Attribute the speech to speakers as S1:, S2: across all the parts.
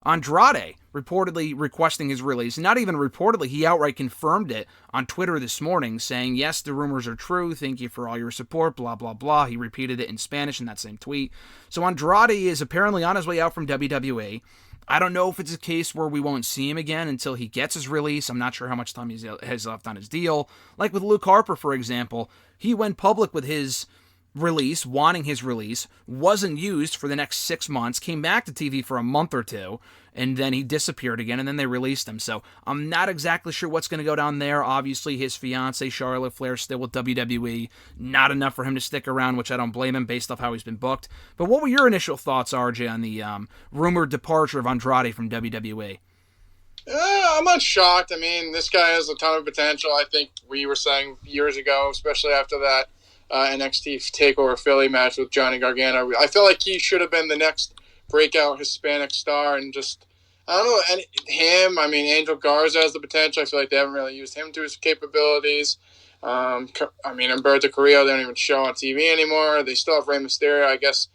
S1: Andrade reportedly requesting his release. Not even reportedly, he outright confirmed it on Twitter this morning, saying, yes, the rumors are true. Thank you for all your support, blah, blah, blah. He repeated it in Spanish in that same tweet. So Andrade is apparently on his way out from WWE. I don't know if it's a case where we won't see him again until he gets his release. I'm not sure how much time he has left on his deal. Like with Luke Harper, for example, he went public with his release, wanting his release, wasn't used for the next 6 months, came back to TV for a month or two, and then he disappeared again, and then they released him. So I'm not exactly sure what's going to go down there. Obviously, his fiancée, Charlotte Flair, still with WWE. Not enough for him to stick around, which I don't blame him based off how he's been booked. But what were your initial thoughts, RJ, on the rumored departure of Andrade from WWE?
S2: I'm not shocked. I mean, this guy has a ton of potential. I think we were saying years ago, especially after that NXT TakeOver Philly match with Johnny Gargano. I feel like he should have been the next breakout Hispanic star, and just, I don't know, and him, I mean, Angel Garza has the potential. I feel like they haven't really used him to his capabilities. I mean, Humberto Carrillo, they don't even show on TV anymore. They still have Rey Mysterio. I guess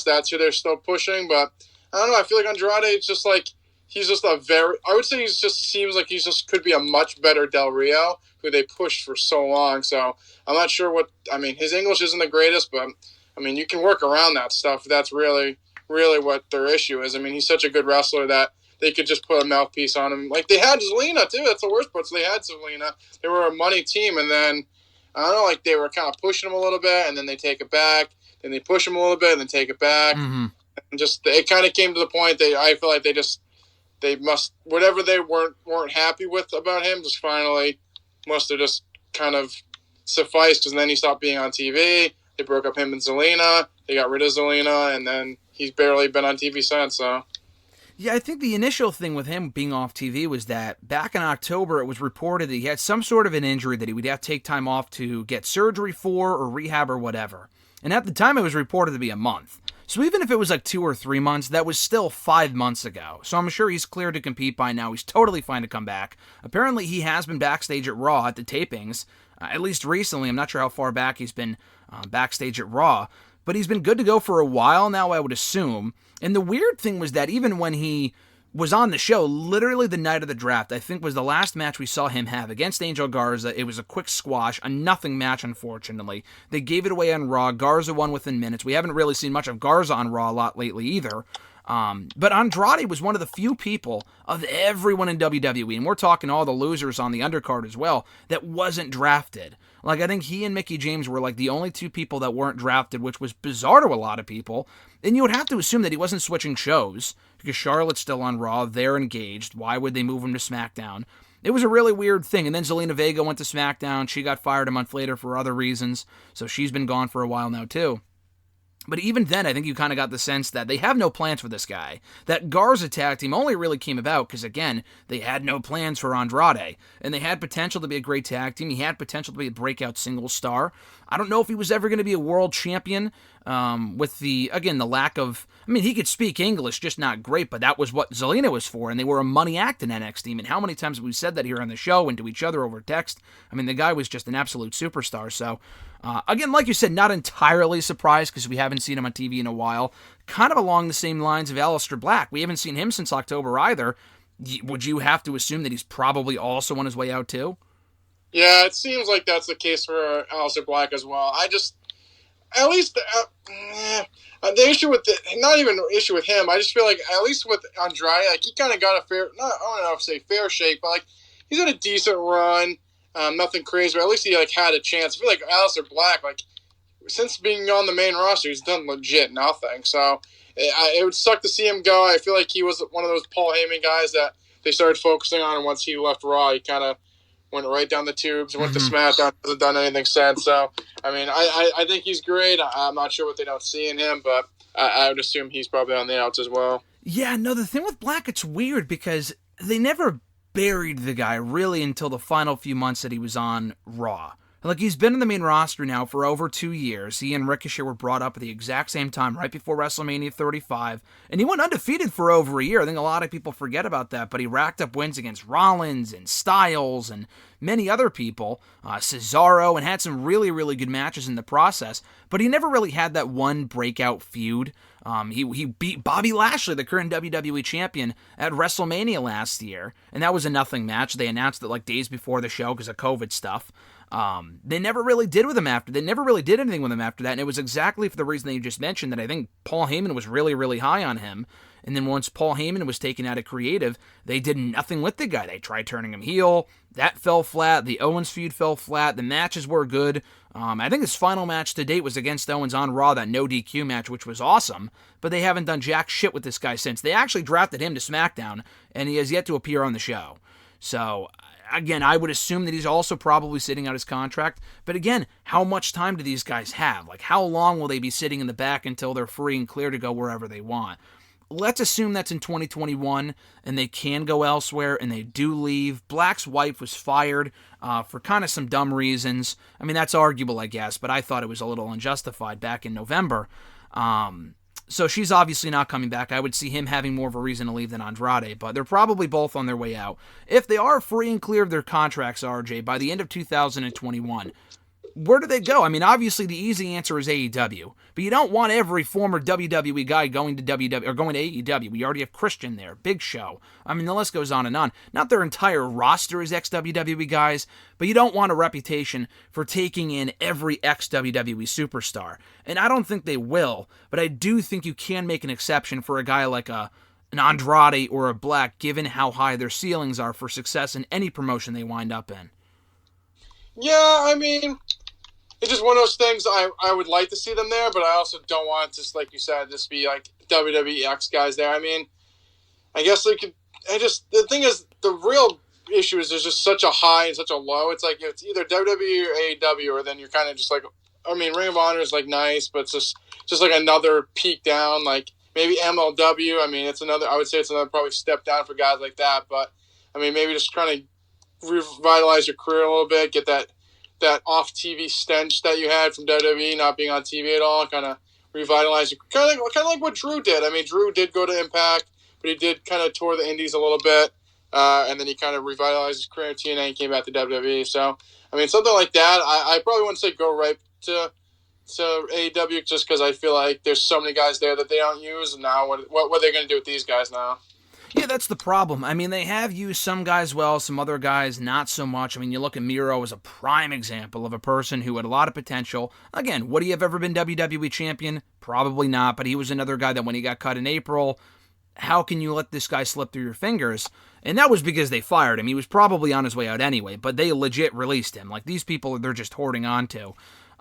S2: that's who they're still pushing, but I don't know. I feel like Andrade is just like, he's just I would say he's just seems like he's just could be a much better Del Rio, who they pushed for so long. So I'm not sure his English isn't the greatest, but I mean, you can work around that stuff. That's really what their issue is. I mean, he's such a good wrestler that they could just put a mouthpiece on him. Like they had Zelina too. That's the worst part. So they had Zelina. They were a money team, and then I don't know, like they were kind of pushing him a little bit, and then they take it back. Then they push him a little bit, and then take it back.
S1: Mm-hmm.
S2: And just it kind of came to the point that I feel like they must, whatever they weren't happy with about him, just finally must have just kind of sufficed, because then he stopped being on TV. They broke up him and Zelina. They got rid of Zelina, and then he's barely been on TV since. So,
S1: yeah, I think the initial thing with him being off TV was that back in October, it was reported that he had some sort of an injury that he would have to take time off to get surgery for or rehab or whatever. And at the time, it was reported to be a month. So even if it was like 2 or 3 months, that was still 5 months ago. So I'm sure he's cleared to compete by now. He's totally fine to come back. Apparently, he has been backstage at Raw at the tapings, at least recently. I'm not sure how far back he's been backstage at Raw, but he's been good to go for a while now, I would assume. And the weird thing was that even when he was on the show, literally the night of the draft, I think was the last match we saw him have against Angel Garza. It was a quick squash, a nothing match, unfortunately. They gave it away on Raw. Garza won within minutes. We haven't really seen much of Garza on Raw a lot lately either. But Andrade was one of the few people of everyone in WWE, and we're talking all the losers on the undercard as well, that wasn't drafted. Like, I think he and Mickie James were like the only two people that weren't drafted, which was bizarre to a lot of people. And you would have to assume that he wasn't switching shows, because Charlotte's still on Raw, they're engaged. Why would they move him to SmackDown? It was a really weird thing. And then Zelina Vega went to SmackDown. She got fired a month later for other reasons, so she's been gone for a while now too. But even then, I think you kind of got the sense that they have no plans for this guy. That Garza tag team only really came about because, again, they had no plans for Andrade. And they had potential to be a great tag team. He had potential to be a breakout single star. I don't know if he was ever going to be a world champion with the lack of... I mean, he could speak English, just not great, but that was what Zelina was for, and they were a money act in NXT. I mean, how many times have we said that here on the show and to each other over text? I mean, the guy was just an absolute superstar, so... again, like you said, not entirely surprised because we haven't seen him on TV in a while. Kind of along the same lines of Aleister Black. We haven't seen him since October either. Would you have to assume that he's probably also on his way out too?
S2: Yeah, it seems like that's the case for Aleister Black as well. At least the issue with not even an issue with him. I just feel like at least with Andrade, like he kind of got a fair, not, I don't know if say fair shake, but like he's had a decent run. Nothing crazy, but at least he like had a chance. I feel like Aleister Black, like since being on the main roster, he's done legit nothing. So it would suck to see him go. I feel like he was one of those Paul Heyman guys that they started focusing on, and once he left Raw, he kind of went right down the tubes. Went to SmackDown, hasn't done anything since. So I mean, I think he's great. I'm not sure what they don't see in him, but I would assume he's probably on the outs as well.
S1: Yeah, no, the thing with Black, it's weird because they never buried the guy really until the final few months that he was on Raw. Like, he's been in the main roster now for over 2 years. He and Ricochet were brought up at the exact same time, right before WrestleMania 35. And he went undefeated for over a year. I think a lot of people forget about that, but he racked up wins against Rollins and Styles and many other people, Cesaro, and had some really, really good matches in the process. But he never really had that one breakout feud. He beat Bobby Lashley, the current WWE champion, at WrestleMania last year, and that was a nothing match. They announced it like days before the show because of COVID stuff. They never really did with him after. They never really did anything with him after that, and it was exactly for the reason that you just mentioned, that I think Paul Heyman was really, really high on him. And then once Paul Heyman was taken out of creative, they did nothing with the guy. They tried turning him heel. That fell flat. The Owens feud fell flat. The matches were good. I think his final match to date was against Owens on Raw, that no DQ match, which was awesome. But they haven't done jack shit with this guy since. They actually drafted him to SmackDown, and he has yet to appear on the show. So, again, I would assume that he's also probably sitting out his contract. But again, how much time do these guys have? Like, how long will they be sitting in the back until they're free and clear to go wherever they want? Let's assume that's in 2021, and they can go elsewhere, and they do leave. Black's wife was fired for kind of some dumb reasons. I mean, that's arguable, I guess, but I thought it was a little unjustified back in November. So she's obviously not coming back. I would see him having more of a reason to leave than Andrade, but they're probably both on their way out. If they are free and clear of their contracts, RJ, by the end of 2021, where do they go? I mean, obviously the easy answer is AEW, but you don't want every former WWE guy going to WWE or going to AEW. We already have Christian there, Big Show. I mean, the list goes on and on. Not their entire roster is ex-WWE guys, but you don't want a reputation for taking in every ex-WWE superstar. And I don't think they will, but I do think you can make an exception for a guy like an Andrade or a Black, given how high their ceilings are for success in any promotion they wind up in.
S2: Yeah, I mean, it's just one of those things. I would like to see them there, but I also don't want to, just like you said, just be like WWE X guys there. I mean, I guess they could. The thing is, the real issue is there's just such a high and such a low. It's like it's either WWE or AEW, or then you're kind of just like, I mean, Ring of Honor is like nice, but it's just like another peak down. Like maybe MLW. I mean, I would say it's another probably step down for guys like that. But I mean, maybe just trying to revitalize your career a little bit, get that off-TV stench that you had from WWE not being on TV at all, kind of revitalize it. Kind of like what Drew did. I mean, Drew did go to Impact, but he did kind of tour the indies a little bit, and then he kind of revitalized his career in TNA and came back to WWE. So, I mean, something like that, I probably wouldn't say go right to AEW, just because I feel like there's so many guys there that they don't use, and now what are they going to do with these guys now?
S1: Yeah, that's the problem. I mean, they have used some guys well, some other guys not so much. I mean, you look at Miro as a prime example of a person who had a lot of potential. Again, would he have ever been WWE champion? Probably not, but he was another guy that when he got cut in April, how can you let this guy slip through your fingers? And that was because they fired him. He was probably on his way out anyway, but they legit released him. Like, these people, they're just hoarding onto.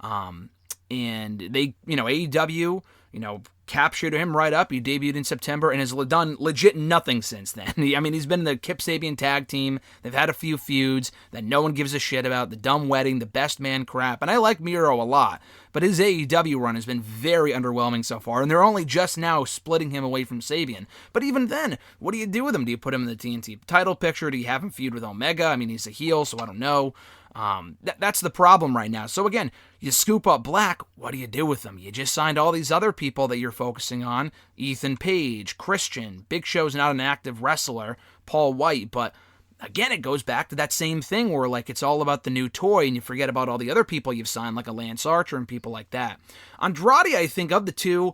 S1: And they, AEW, captured him right up. He debuted in September and has done legit nothing since then. I mean, he's been in the Kip Sabian tag team. They've had a few feuds that no one gives a shit about. The dumb wedding, the best man crap. And I like Miro a lot, but his AEW run has been very underwhelming so far, and they're only just now splitting him away from Sabian. But even then, what do you do with him? Do you put him in the TNT title picture? Do you have him feud with Omega? I mean, he's a heel, so I don't know. That's the problem right now. So again, you scoop up Black, what do you do with them? You just signed all these other people that you're focusing on. Ethan Page, Christian, Big Show's not an active wrestler, Paul White, but again, it goes back to that same thing where like it's all about the new toy and you forget about all the other people you've signed, like a Lance Archer and people like that. Andrade, I think of the two,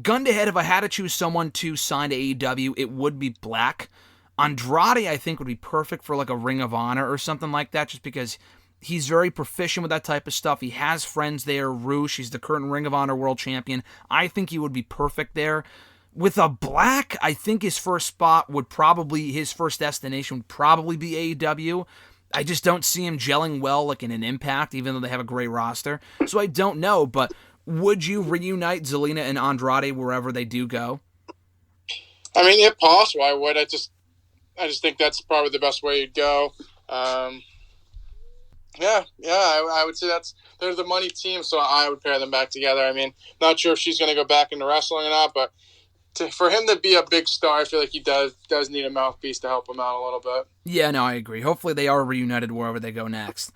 S1: gun to head, if I had to choose someone to sign to AEW, it would be Black. Andrade, I think, would be perfect for like a Ring of Honor or something like that, just because he's very proficient with that type of stuff. He has friends there. Roosh, he's the current Ring of Honor World Champion. I think he would be perfect there. With a Black, I think his first destination would probably be AEW. I just don't see him gelling well like in an Impact, even though they have a great roster. So I don't know, but would you reunite Zelina and Andrade wherever they do go?
S2: I mean, if possible, I would. I just think that's probably the best way to go. I would say they're the money team, so I would pair them back together. I mean, not sure if she's going to go back into wrestling or not, but for him to be a big star, I feel like he does need a mouthpiece to help him out a little bit.
S1: Yeah, no, I agree. Hopefully they are reunited wherever they go next.